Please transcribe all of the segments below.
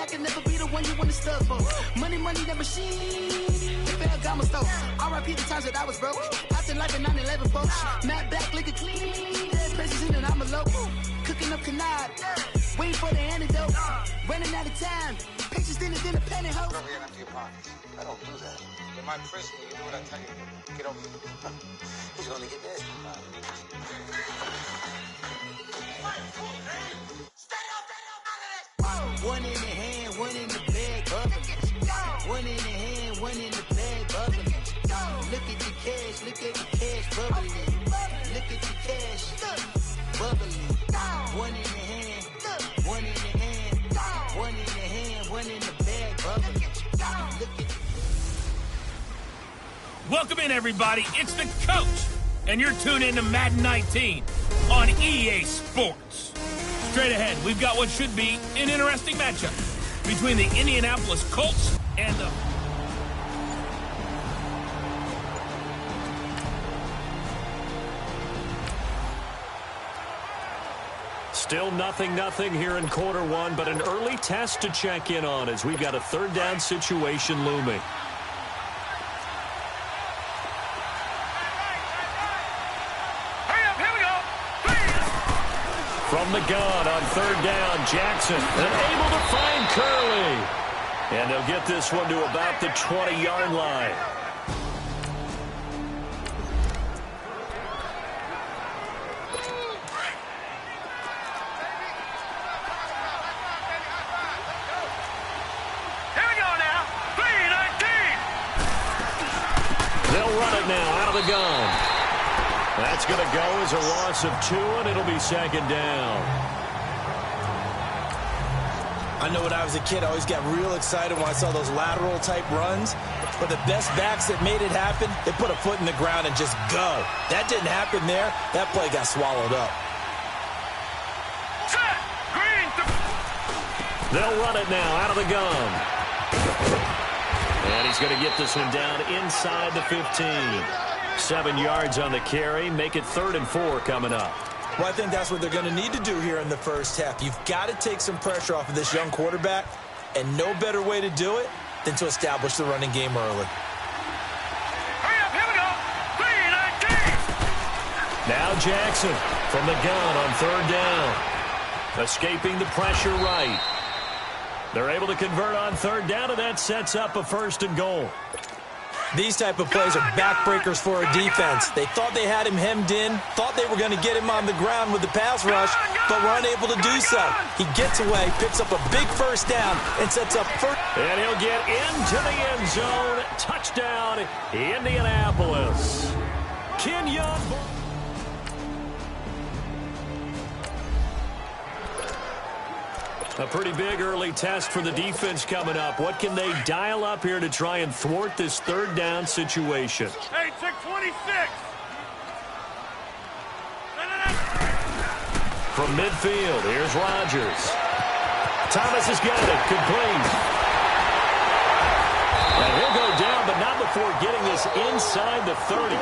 I can never be the one you want to stuff for. Money, that machine. The bell got my stove. R.I.P. the times that I was broke. Acting like a 9/11 folks. Matt back, looking clean. Dead president and I'm a local. Cooking up canard. Waiting for the antidote. Running out of time. Pictures thinner than a pantyhose. Over here and empty your pockets. I don't do that. In my prison, you do what I tell you to. Get over here. He's gonna get this. One in the hand, one in the bag, bubbling. One in the hand, one in the bag, bubbling. Look at the cash, look at the cash, bubbling. Look at the cash, bubbling. One in the hand, one in the hand, one in the hand, one in the bag, bubbling. Look at. Welcome in, everybody. It's the coach, and you're tuned in to Madden 19 on EA Sports. Straight ahead, we've got what should be an interesting matchup between the Indianapolis Colts and the... Still nothing here in quarter one, but an early test to check in on as we've got a third down situation looming. From the gun on third down, Jackson, and able to find Curley. And they'll get this one to about the 20-yard line. Here we go now. 3-19. They'll run it now out of the gun. That's going to go as a loss of 2, and it'll be second down. I know when I was a kid, I always got real excited when I saw those lateral-type runs. But the best backs that made it happen, they put a foot in the ground and just go. That didn't happen there. That play got swallowed up. Set. Green. They'll run it now out of the gun. And he's going to get this one down inside the 15. 7 yards on the carry. Make it 3rd and 4 coming up. Well, I think that's what they're going to need to do here in the first half. You've got to take some pressure off of this young quarterback, and no better way to do it than to establish the running game early. Hurry up, here we go. 3-19. Now Jackson from the gun on third down. Escaping the pressure right. They're able to convert on third down, and that sets up a 1st and goal. These type of plays are backbreakers for a defense. They thought they had him hemmed in, thought they were going to get him on the ground with the pass rush, but were unable to do so. He gets away, picks up a big first down, and sets up first. And he'll get into the end zone. Touchdown, Indianapolis. Kenyon. A pretty big early test for the defense coming up. What can they dial up here to try and thwart this third down situation? Hey, check 26. From midfield, here's Rodgers. Thomas has got it, complete. And he'll go down, but not before getting this inside the 30.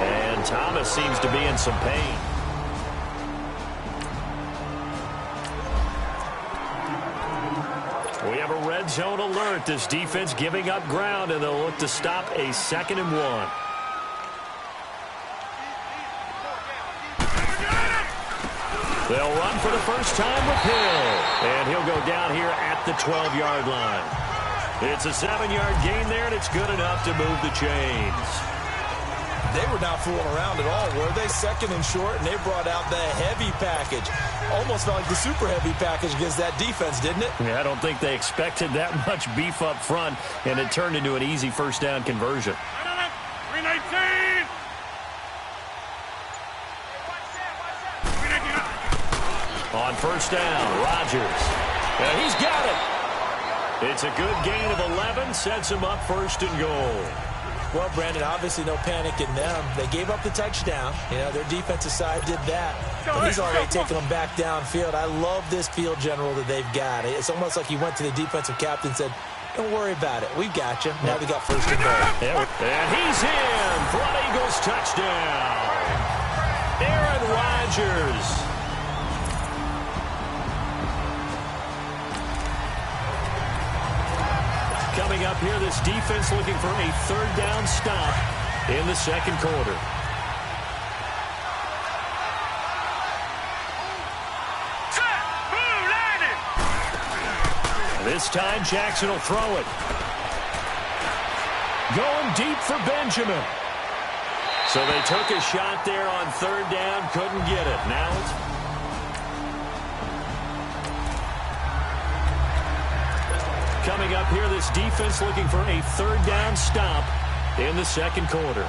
And Thomas seems to be in some pain. We have a red zone alert. This defense giving up ground, and they'll look to stop a 2nd and 1. They'll run for the first time with Hill. And he'll go down here at the 12-yard line. It's a 7-yard gain there, and it's good enough to move the chains. They were not fooling around at all, were they? 2nd and short, and they brought out the heavy package. Almost felt like the super heavy package against that defense, didn't it? Yeah, I don't think they expected that much beef up front, and it turned into an easy first down conversion. 3-19. On first down, Rodgers. And he's got it. It's a good gain of 11, sets him up 1st and goal. Well, Brandon, obviously no panic in them. They gave up the touchdown. You know, their defensive side did that. But he's already taking them back downfield. I love this field general that they've got. It's almost like he went to the defensive captain and said, don't worry about it. We've got you. Now we got 1st and goal. And he's in for an Eagles touchdown. Aaron Rodgers. up here, this defense looking for a third down stop in the second quarter. This time, Jackson will throw it. Going deep for Benjamin. So they took a shot there on third down, couldn't get it. Now it's... Coming up here, this defense looking for a third down stop in the second quarter.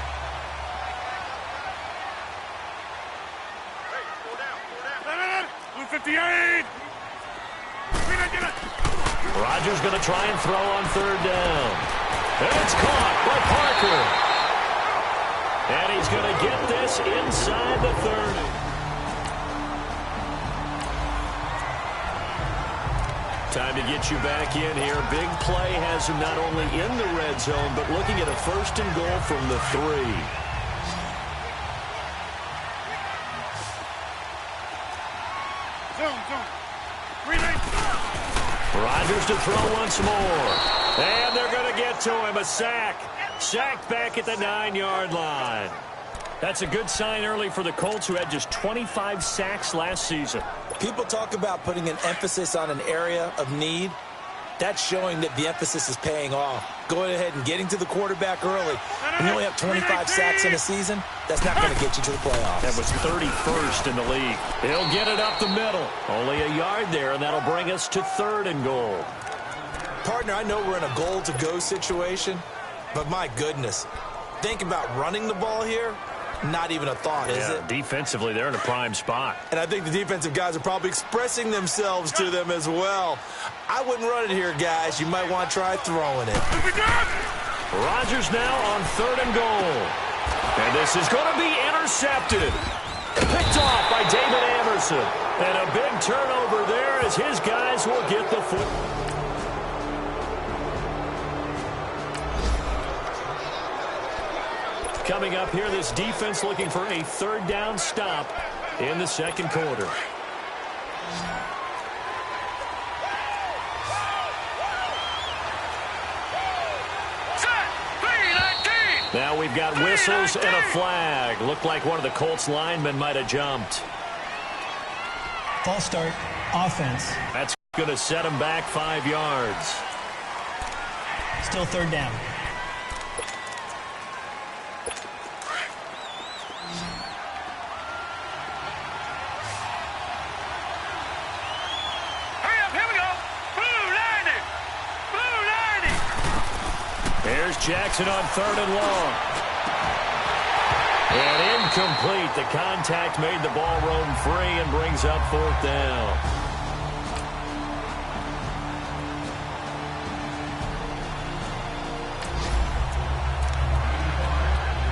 Blue 58. Rodgers going to try and throw on third down. And it's caught by Parker. And he's going to get this inside the 30. Time to get you back in here. Big play has him not only in the red zone, but looking at a first and goal from the 3. Rodgers to throw once more. And they're going to get to him. A sack. Sacked back at the 9-yard line. That's a good sign early for the Colts, who had just 25 sacks last season. People talk about putting an emphasis on an area of need. That's showing that the emphasis is paying off. Going ahead and getting to the quarterback early. When you only have 25 sacks in a season, that's not going to get you to the playoffs. That was 31st in the league. He'll get it up the middle. Only a yard there, and that'll bring us to third and goal. Partner, I know we're in a goal-to-go situation, but my goodness, think about running the ball here. Not even a thought, is it? Defensively, they're in a prime spot. And I think the defensive guys are probably expressing themselves to them as well. I wouldn't run it here, guys. You might want to try throwing it. Rodgers now on third and goal. And this is going to be intercepted. Picked off by David Anderson. And a big turnover there as his guys will get the foot. Coming up here, this defense looking for a third down stop in the second quarter. Now we've got whistles and a flag. Looked like one of the Colts linemen might have jumped. False start, offense. That's going to set him back 5 yards. Still third down. Here's Jackson on third and long. And incomplete. The contact made the ball roam free and brings up fourth down.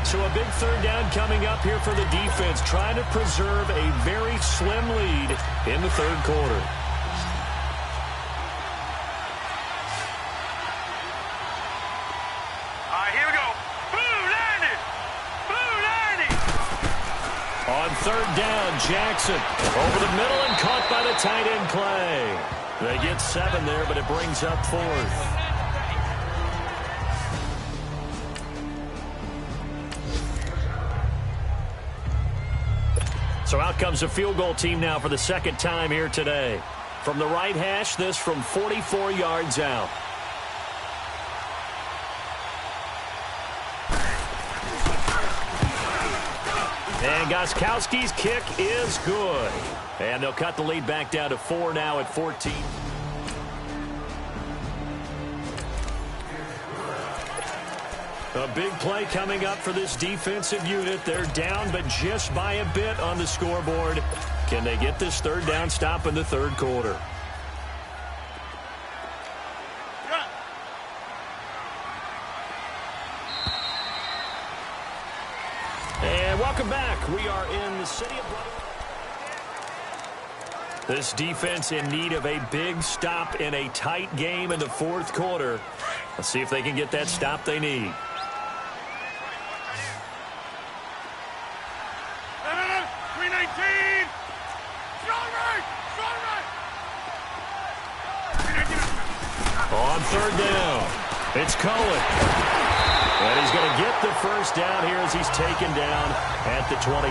So a big third down coming up here for the defense, trying to preserve a very slim lead in the third quarter. On third down, Jackson over the middle and caught by the tight end Clay. They get 7 there, but it brings up fourth. So out comes the field goal team now for the second time here today. From the right hash, this from 44 yards out. And Gostkowski's kick is good. And they'll cut the lead back down to 4 now at 14. A big play coming up for this defensive unit. They're down, but just by a bit on the scoreboard. Can they get this third down stop in the third quarter? And welcome back. We are in the city of Brotherhood. This defense in need of a big stop in a tight game in the fourth quarter. Let's see if they can get that stop they need. On third down. It's Cohen. And he's going to get the first down here as he's taken down at the 22.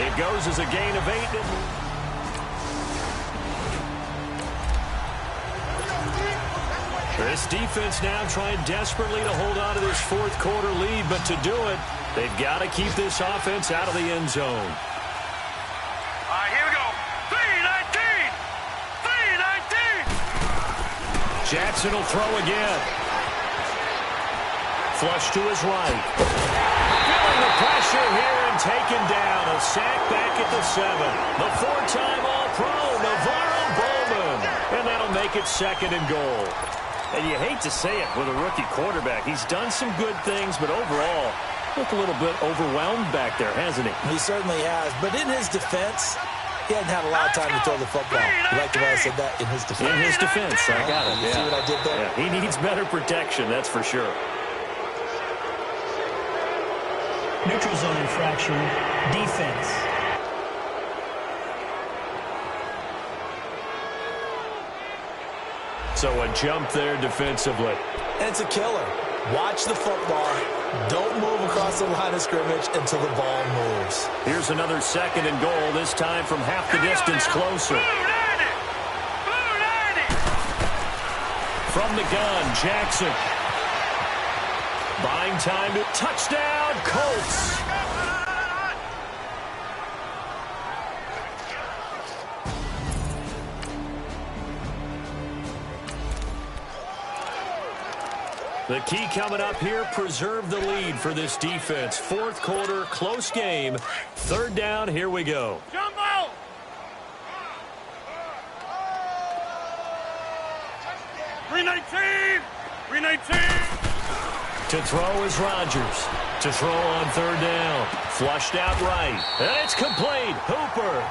It goes as a gain of 8. This defense now trying desperately to hold on to this fourth quarter lead, but to do it, they've got to keep this offense out of the end zone. All right, here we go. 3-19! 3-19! Jackson will throw again. Flush to his right. Feeling the pressure here and taken down. A sack back at the 7. The 4-time All-Pro, Navarro Bowman. And that'll make it 2nd and goal. And you hate to say it with a rookie quarterback. He's done some good things, but overall, looked a little bit overwhelmed back there, hasn't he? He certainly has. But in his defense, he hadn't had a lot of time to throw the football. You like the way I said that? In his defense. In his defense. I got it. You see what I did there? Yeah, he needs better protection, that's for sure. Neutral zone infraction, defense. So a jump there defensively. And it's a killer. Watch the football. Don't move across the line of scrimmage until the ball moves. Here's another 2nd and goal, this time from half the distance closer. From the gun, Jackson. Buying time to touchdown, Colts. The key coming up here, preserve the lead for this defense. Fourth quarter, close game. 3rd down, here we go. Jumbo! 3-19! 3-19! To throw is Rodgers. To throw on 3rd down. Flushed out right. And it's complete. Hooper.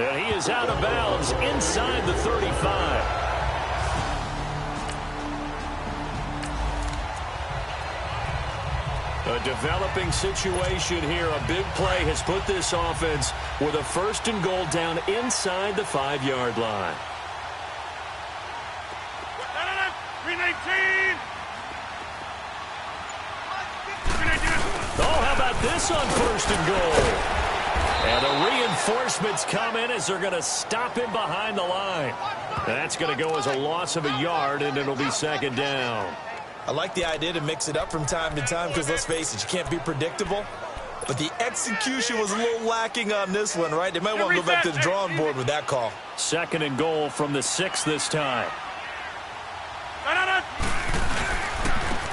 And he is out of bounds inside the 35. A developing situation here. A big play has put this offense with a 1st and goal down inside the 5-yard line. 3-19! Oh, how about this on 1st and goal? And the reinforcements come in as they're going to stop him behind the line. That's going to go as a loss of a yard, and it'll be 2nd down. I like the idea to mix it up from time to time because, let's face it, you can't be predictable. But the execution was a little lacking on this one, right? They might want to go back to the drawing board with that call. 2nd and goal from the 6 this time.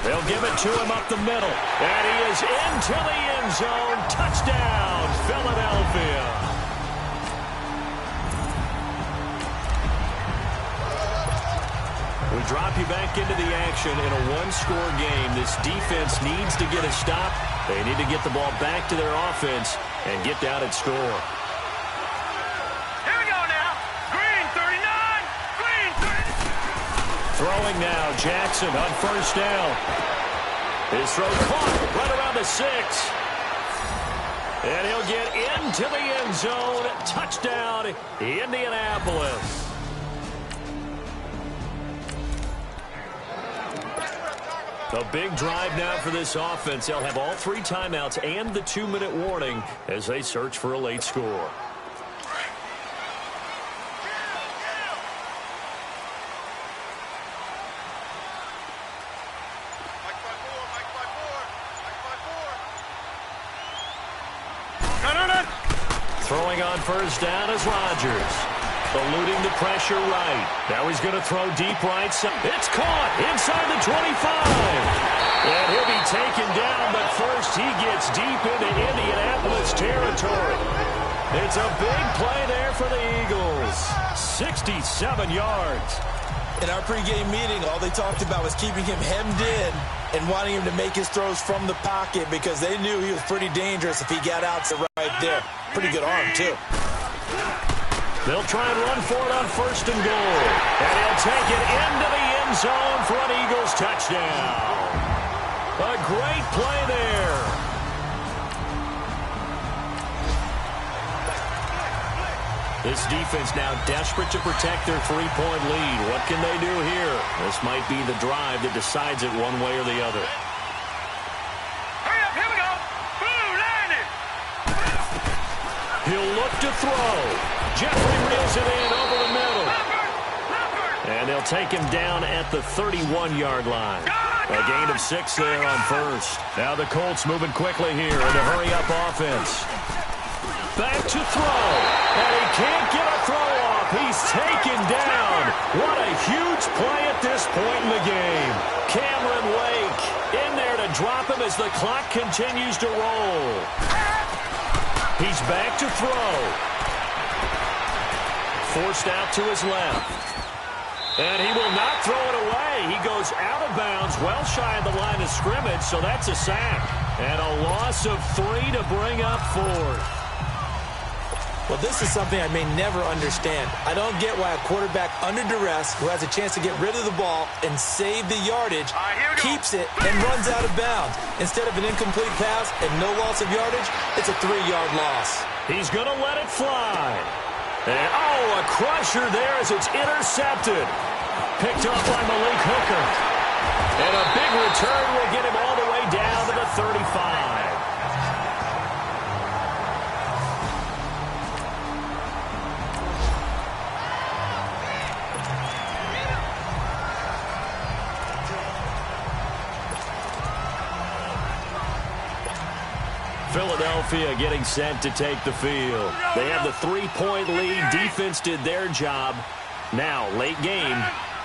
They'll give it to him up the middle. And he is into the end zone. Touchdown, Philadelphia. We drop you back into the action in a 1-score game. This defense needs to get a stop. They need to get the ball back to their offense and get down and score. Here we go now. Green 39. Green 39. Throwing now, Jackson on 1st down. His throw caught right around the 6. And he'll get into the end zone. Touchdown, Indianapolis. A big drive now for this offense. They'll have all 3 timeouts and the 2-minute warning as they search for a late score. Throwing on 1st down is Rodgers. Eluding the pressure right. Now he's going to throw deep right side. It's caught inside the 25. And he'll be taken down, but first he gets deep into Indianapolis territory. It's a big play there for the Eagles. 67 yards. In our pregame meeting, all they talked about was keeping him hemmed in and wanting him to make his throws from the pocket because they knew he was pretty dangerous if he got out to right there. Pretty good arm, too. They'll try and run for it on 1st and goal. And he'll take it into the end zone for an Eagles touchdown. A great play there. This defense now desperate to protect their three-point lead. What can they do here? This might be the drive that decides it one way or the other. Hurry up, here we go. Blue, line it. He'll look to throw. Jeffrey reels it in over the middle. And they'll take him down at the 31-yard line. A gain of 6 there on first. Now the Colts moving quickly here in a hurry-up offense. Back to throw. And he can't get a throw off. He's taken down. What a huge play at this point in the game. Cameron Wake in there to drop him as the clock continues to roll. He's back to throw. Forced out to his left. And he will not throw it away. He goes out of bounds, well shy of the line of scrimmage, so that's a sack. And a loss of 3 to bring up 4th. Well, this is something I may never understand. I don't get why a quarterback under duress who has a chance to get rid of the ball and save the yardage keeps it and runs out of bounds. Instead of an incomplete pass and no loss of yardage, it's a 3-yard loss. He's going to let it fly. And, oh, a crusher there as it's intercepted. Picked off by Malik Hooker. And a big return will get him all the way down to the 35. Philadelphia getting set to take the field. They have the 3-point lead. Defense did their job. Now, late game.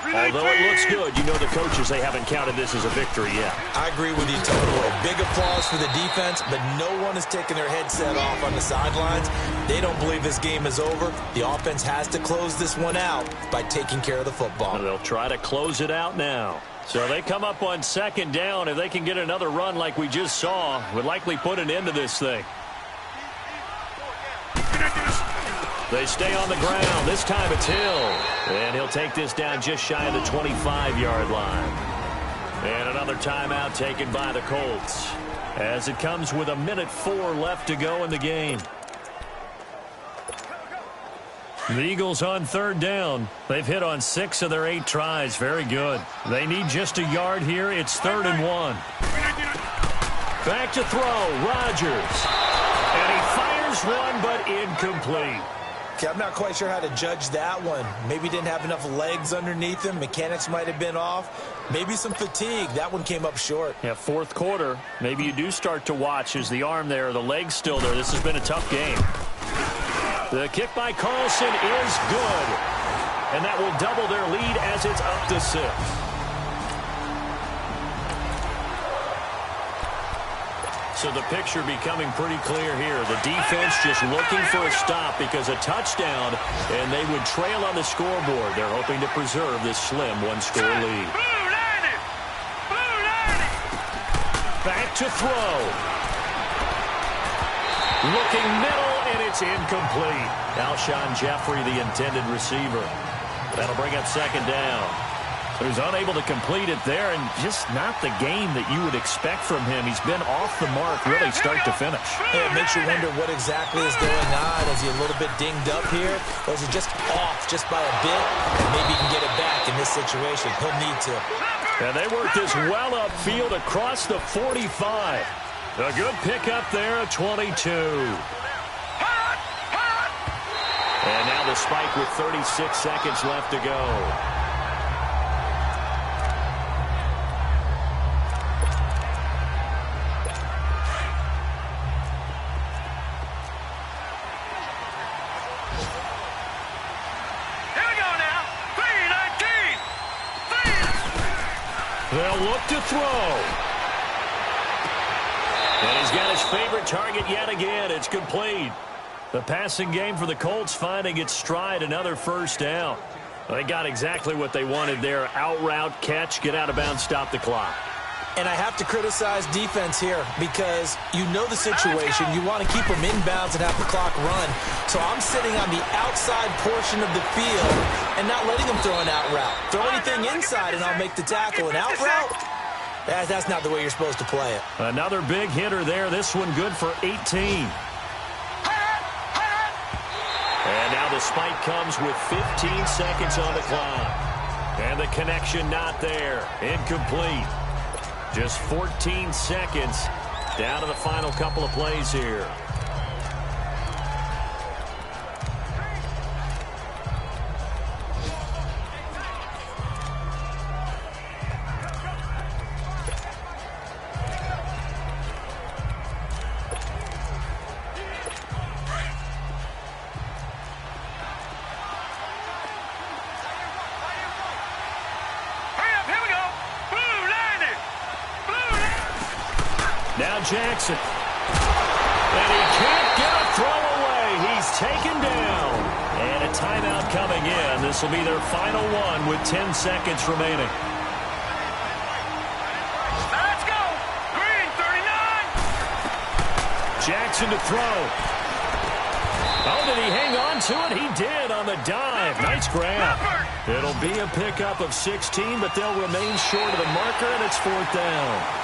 Although it looks good, you know the coaches, they haven't counted this as a victory yet. I agree with you totally. Big applause for the defense, but no one is taking their headset off on the sidelines. They don't believe this game is over. The offense has to close this one out by taking care of the football. And they'll try to close it out now. So they come up on 2nd down. If they can get another run like we just saw, would likely put an end to this thing. They stay on the ground. This time it's Hill. And he'll take this down just shy of the 25-yard line. And another timeout taken by the Colts as it comes with 1:04 left to go in the game. The Eagles on 3rd down. They've hit on 6 of their 8 tries. Very good. They need just a yard here. It's 3rd and 1. Back to throw. Rodgers. And he fires one, but incomplete. Okay, I'm not quite sure how to judge that one. Maybe didn't have enough legs underneath him. Mechanics might have been off. Maybe some fatigue. That one came up short. Yeah, 4th quarter. Maybe you do start to watch as the arm there, the leg's still there. This has been a tough game. The kick by Carlson is good. And that will double their lead as it's up to 6. So the picture becoming pretty clear here. The defense just looking for a stop because a touchdown, and they would trail on the scoreboard. They're hoping to preserve this slim 1-score lead. Back to throw. Looking middle, and it's incomplete. Alshon Jeffrey, the intended receiver. That'll bring up 2nd down. But he's unable to complete it there, and just not the game that you would expect from him. He's been off the mark really start to finish. Hey, it makes you wonder what exactly is going on. Is he a little bit dinged up here, or is he just off just by a bit? Maybe he can get it back in this situation. He'll need to. And they work this well upfield across the 45. A good pickup there at 22. And now the spike with 36 seconds left to go. They'll look to throw. And he's got his favorite target yet again. It's complete. The passing game for the Colts finding its stride, another 1st down. They got exactly what they wanted there. Out route, catch, get out of bounds, stop the clock. And I have to criticize defense here because you know the situation. You want to keep them inbounds and have the clock run. So I'm sitting on the outside portion of the field and not letting them throw an out route. Throw anything inside and I'll make the tackle. An out route? That's not the way you're supposed to play it. Another big hitter there. This one good for 18. And now the the spike comes with 15 seconds on the clock. And the connection not there. Incomplete. Just 14 seconds down to the final couple of plays here. Now Jackson. And he can't get a throw away. He's taken down. And a timeout coming in. This will be their final one with 10 seconds remaining. Let's go. Green, 39. Jackson to throw. Oh, did he hang on to it? He did on the dive. Nice grab. It'll be a pickup of 16, but they'll remain short of the marker, and it's 4th down.